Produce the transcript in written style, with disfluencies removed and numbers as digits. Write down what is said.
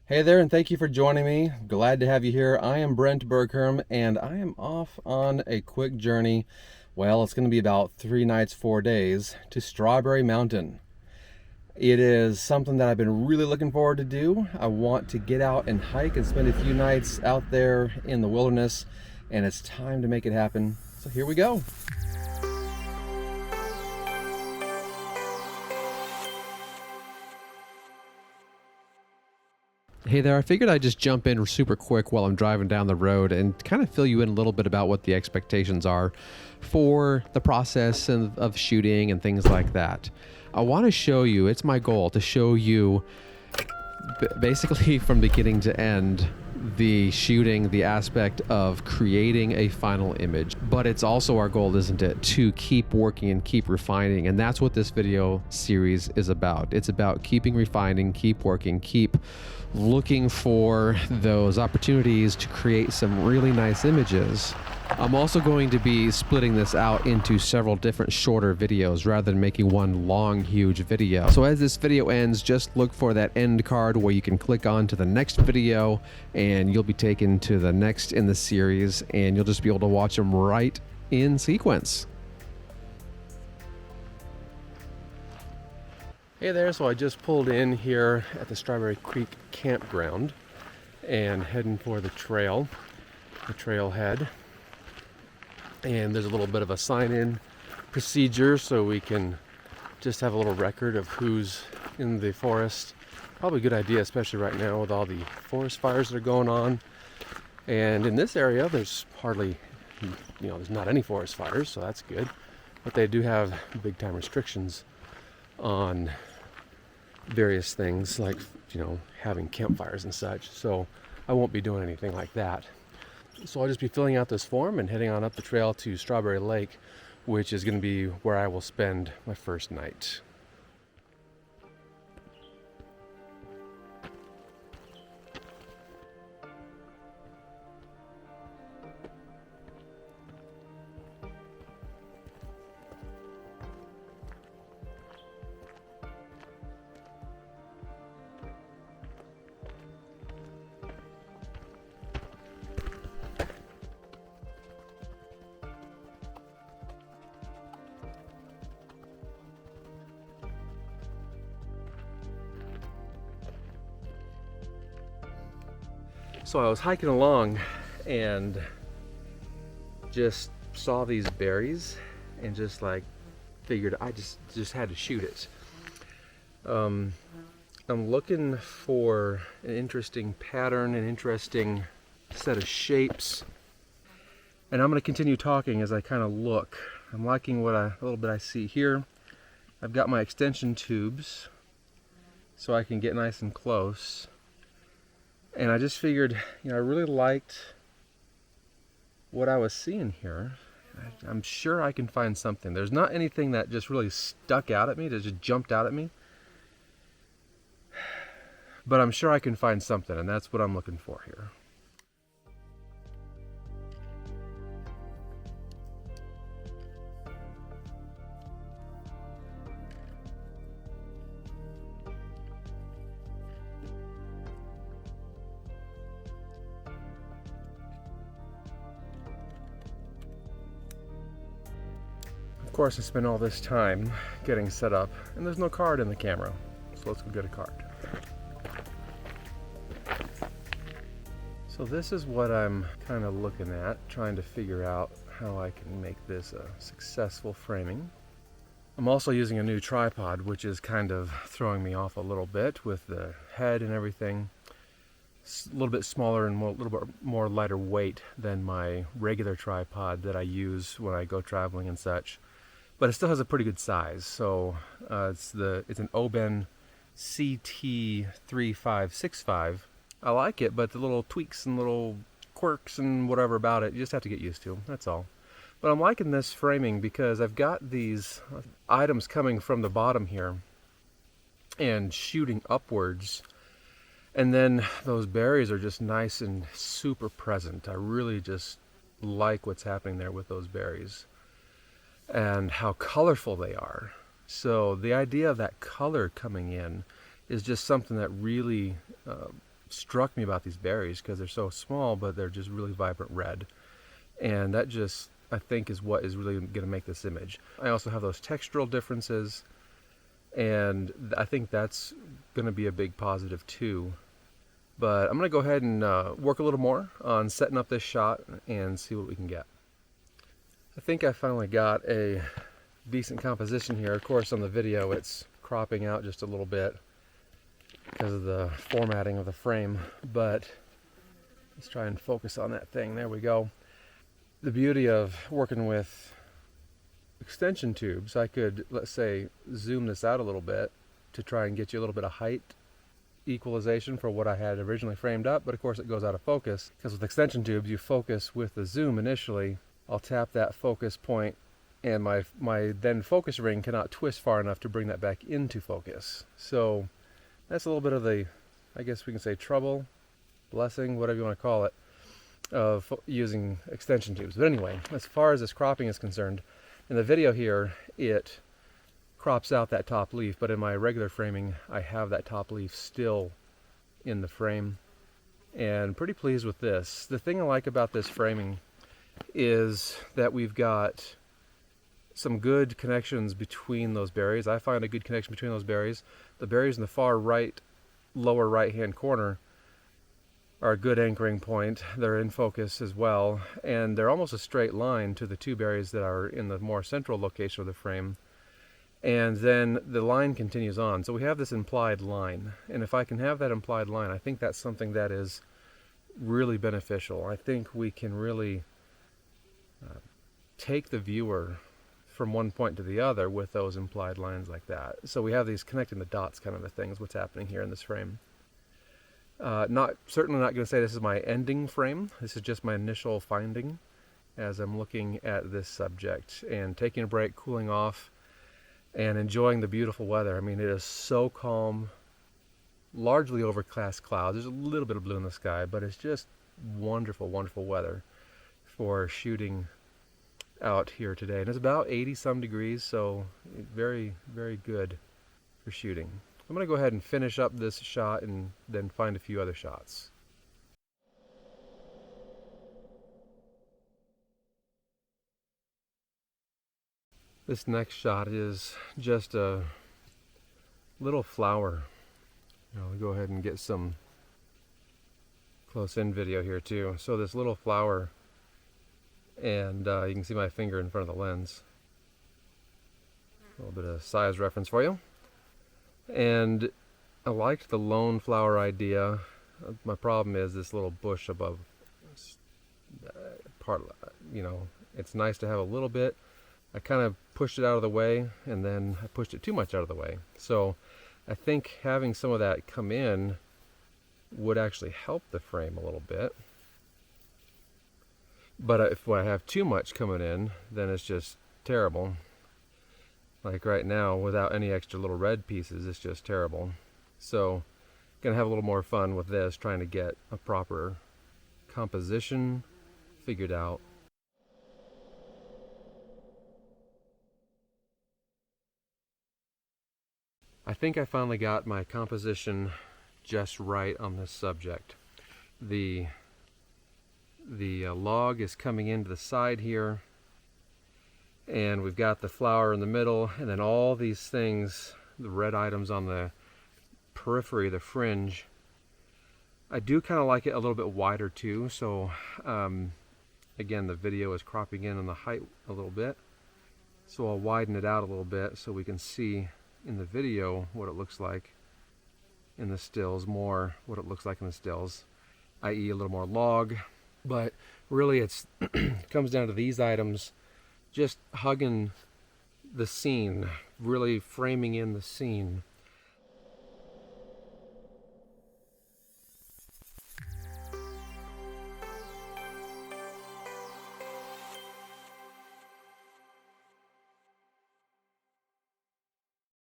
Hey there, and thank you for joining me. Glad to have you here. I am Brent Bergherm, and I am off on a quick journey. Well, it's going to be about 3 nights, 4 days to Strawberry Mountain. It is something that I've been really looking forward to do. I want to get out and hike and spend a few nights out there in the wilderness, and it's time to make it happen. So here we go. Hey there, I figured I'd just jump in super quick while I'm driving down the road and kind of fill you in a little bit about what the expectations are for the process of shooting and things like that. I want to show you, it's my goal to show you basically from beginning to end the shooting, the aspect of creating a final image. But it's also our goal, isn't it, to keep working and keep refining. And that's what this video series is about. It's about keeping refining, keep working, keep looking for those opportunities to create some really nice images. I'm also going to be splitting this out into several different shorter videos rather than making one long, huge video. So as this video ends, just look for that end card where you can click on to the next video and you'll be taken to the next in the series, and you'll just be able to watch them right in sequence. Hey there, so I just pulled in here at the Strawberry Creek Campground and heading for the trailhead. And there's a little bit of a sign-in procedure so we can just have a little record of who's in the forest. Probably a good idea, especially right now with all the forest fires that are going on. And in this area, there's hardly, there's not any forest fires, so that's good. But they do have big time restrictions on various things like, having campfires and such. So I won't be doing anything like that. So I'll just be filling out this form and heading on up the trail to Strawberry Lake, which is going to be where I will spend my first night. So I was hiking along and just saw these berries and just figured I just had to shoot it. I'm looking for an interesting pattern, an interesting set of shapes, and I'm going to continue talking as I kind of look. I'm liking a little bit I see here. I've got my extension tubes so I can get nice and close. And I just figured, I really liked what I was seeing here. I'm sure I can find something. There's not anything that just really stuck out at me, that just jumped out at me. But I'm sure I can find something, and that's what I'm looking for here. Of course, I spent all this time getting set up, and there's no card in the camera, so let's go get a card. So this is what I'm kind of looking at, trying to figure out how I can make this a successful framing. I'm also using a new tripod, which is kind of throwing me off a little bit with the head and everything. It's a little bit smaller and a little bit more lighter weight than my regular tripod that I use when I go traveling and such. But it still has a pretty good size. So it's an Oben CT3565. I like it, but the little tweaks and little quirks and whatever about it, you just have to get used to. That's all. But I'm liking this framing because I've got these items coming from the bottom here and shooting upwards. And then those berries are just nice and super present. I really just like what's happening there with those berries and how colorful they are. So the idea of that color coming in is just something that really struck me about these berries, because they're so small, but they're just really vibrant red. And that just, I think, is what is really going to make this image. I also have those textural differences, and I think that's going to be a big positive too. But I'm going to go ahead and work a little more on setting up this shot and see what we can get. I think I finally got a decent composition here. Of course, on the video it's cropping out just a little bit because of the formatting of the frame, but let's try and focus on that thing. There we go. The beauty of working with extension tubes, I could, let's say, zoom this out a little bit to try and get you a little bit of height equalization for what I had originally framed up, but of course it goes out of focus because with extension tubes you focus with the zoom initially. I'll tap that focus point and my then focus ring cannot twist far enough to bring that back into focus. So that's a little bit of the, I guess we can say, trouble, blessing, whatever you want to call it, of using extension tubes. But anyway, as far as this cropping is concerned, in the video here it crops out that top leaf, but in my regular framing I have that top leaf still in the frame, and pretty pleased with this. The thing I like about this framing is that we've got some good connections between those berries. I find a good connection between those berries. The berries in the far right, lower right hand corner are a good anchoring point. They're in focus as well, and they're almost a straight line to the two berries that are in the more central location of the frame. And then the line continues on. So we have this implied line. And if I can have that implied line, I think that's something that is really beneficial. I think we can really take the viewer from one point to the other with those implied lines like that. So we have these connecting the dots kind of a thing is what's happening here in this frame. Certainly not going to say this is my ending frame. This is just my initial finding as I'm looking at this subject and taking a break, cooling off, and enjoying the beautiful weather. I mean, it is so calm, largely overcast clouds. There's a little bit of blue in the sky, but it's just wonderful, wonderful weather for shooting out here today. And it's about 80 some degrees, so very, very good for shooting. I'm going to go ahead and finish up this shot and then find a few other shots. This next shot is just a little flower. I'll go ahead and get some close-in video here too. So this little flower, and you can see my finger in front of the lens. A little bit of size reference for you. And I liked the lone flower idea. My problem is this little bush above part, it's nice to have a little bit. I kind of pushed it out of the way, and then I pushed it too much out of the way. So I think having some of that come in would actually help the frame a little bit. But if I have too much coming in, then it's just terrible. Like right now, without any extra little red pieces, it's just terrible. So gonna have a little more fun with this, trying to get a proper composition figured out. I think I finally got my composition just right on this subject. The log is coming into the side here, and we've got the flower in the middle, and then all these things, the red items on the periphery, the fringe. I do kind of like it a little bit wider too, so again, the video is cropping in on the height a little bit, so I'll widen it out a little bit so we can see in the video what it looks like in the stills, more what it looks like in the stills, i.e. a little more log. But really it's comes down to these items just hugging the scene, really framing in the scene